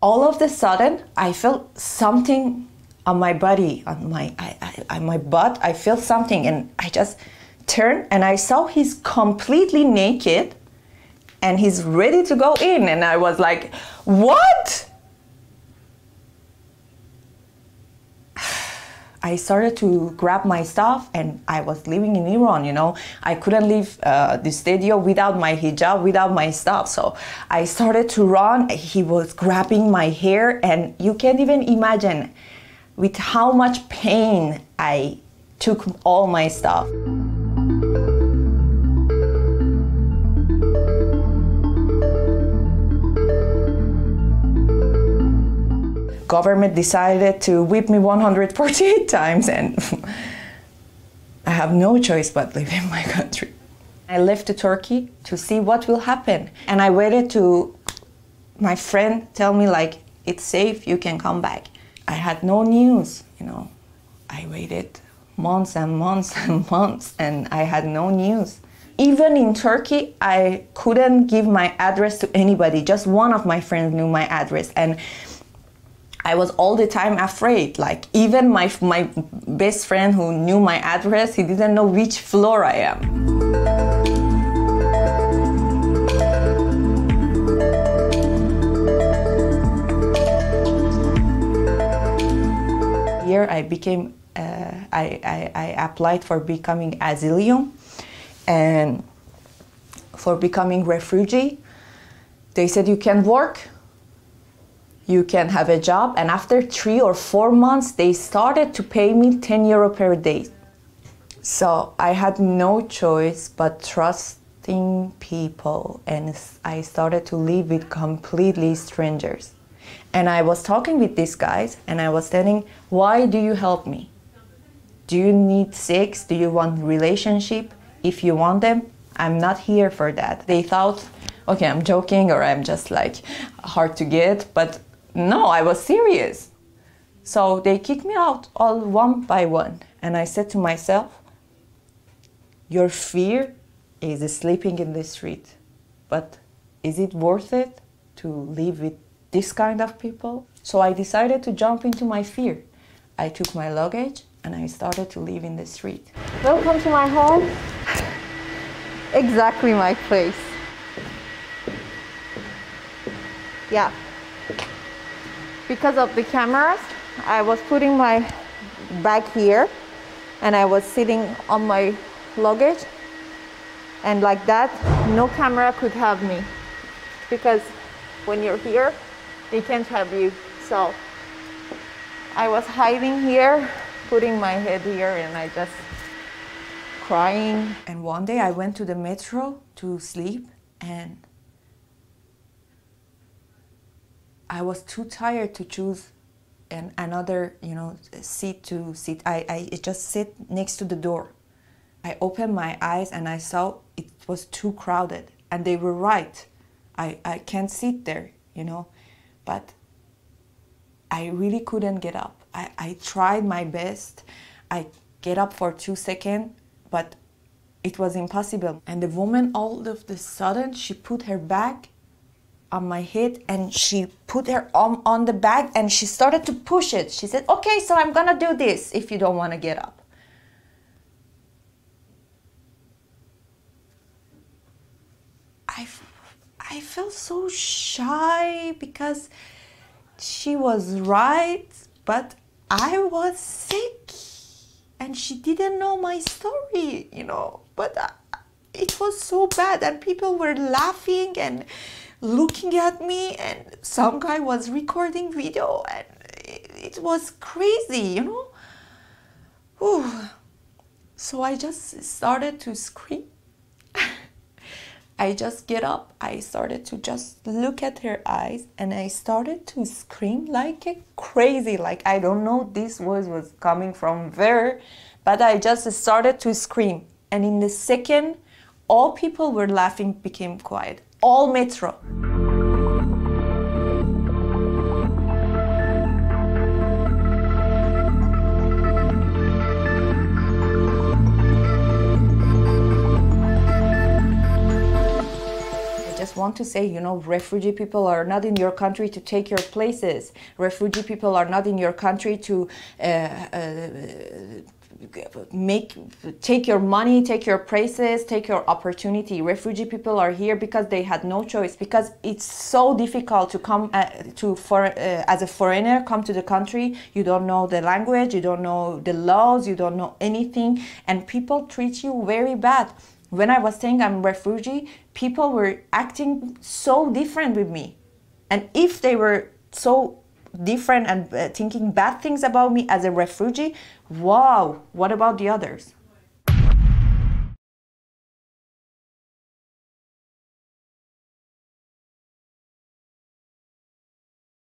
All of a sudden, I felt something on my body, on my butt. I felt something, and I just turned, and I saw he's completely naked, and he's ready to go in. And I was like, what? I started to grab my stuff, and I was living in Iran, you know. I couldn't leave the studio without my hijab, without my stuff. So I started to run. He was grabbing my hair, and you can't even imagine with how much pain I took all my stuff. Government decided to whip me 148 times, and I have no choice but live in my country. I left to Turkey to see what will happen, and I waited to my friend tell me like, it's safe, you can come back. I had no news, you know. I waited months and months and months, and I had no news. Even in Turkey, I couldn't give my address to anybody. Just one of my friends knew my address, and I was all the time afraid. Like, even my best friend who knew my address, he didn't know which floor I am. Here I became, I applied for becoming asylum and for becoming refugee. They said you can work, you can have a job, and after 3 or 4 months, they started to pay me 10 euro per day. So I had no choice but trusting people, and I started to live with completely strangers. And I was talking with these guys, and I was telling, why do you help me? Do you need sex? Do you want relationship? If you want them, I'm not here for that. They thought, okay, I'm joking, or I'm just like hard to get, but no, I was serious. So they kicked me out all one by one. And I said to myself, your fear is sleeping in the street, but is it worth it to live with this kind of people? So I decided to jump into my fear. I took my luggage and I started to live in the street. Welcome to my home. Exactly my place. Yeah. Because of the cameras, I was putting my bag here and I was sitting on my luggage, and like that, no camera could have me, because when you're here, they can't have you. So I was hiding here, putting my head here, and I just crying. And one day I went to the metro to sleep, and I was too tired to choose another, you know, seat to sit. I just sit next to the door. I opened my eyes and I saw it was too crowded, and they were right. I can't sit there, you know, but I really couldn't get up. I tried my best. I get up for 2 seconds, but it was impossible. And the woman, all of a sudden, she put her bag on my head, and she put her arm on the bag, and she started to push it. She said, okay, so I'm gonna do this if you don't want to get up. I felt so shy because she was right, but I was sick and she didn't know my story, you know, but it was so bad, and people were laughing and looking at me, and some guy was recording video, and it was crazy, you know. Ooh. So I just started to scream. I just get up, I started to just look at her eyes, and I started to scream like a crazy, like I don't know this voice was coming from where, but I just started to scream. And in the second, all people were laughing became quiet, all metro. want to say, you know, refugee people are not in your country to take your places. Refugee people are not in your country to take your money, take your places, take your opportunity. Refugee people are here because they had no choice, because it's so difficult to come as a foreigner, come to the country. You don't know the language, you don't know the laws, you don't know anything, and people treat you very bad. When I was saying I'm a refugee, people were acting so different with me. And if they were so different and thinking bad things about me as a refugee, wow, what about the others?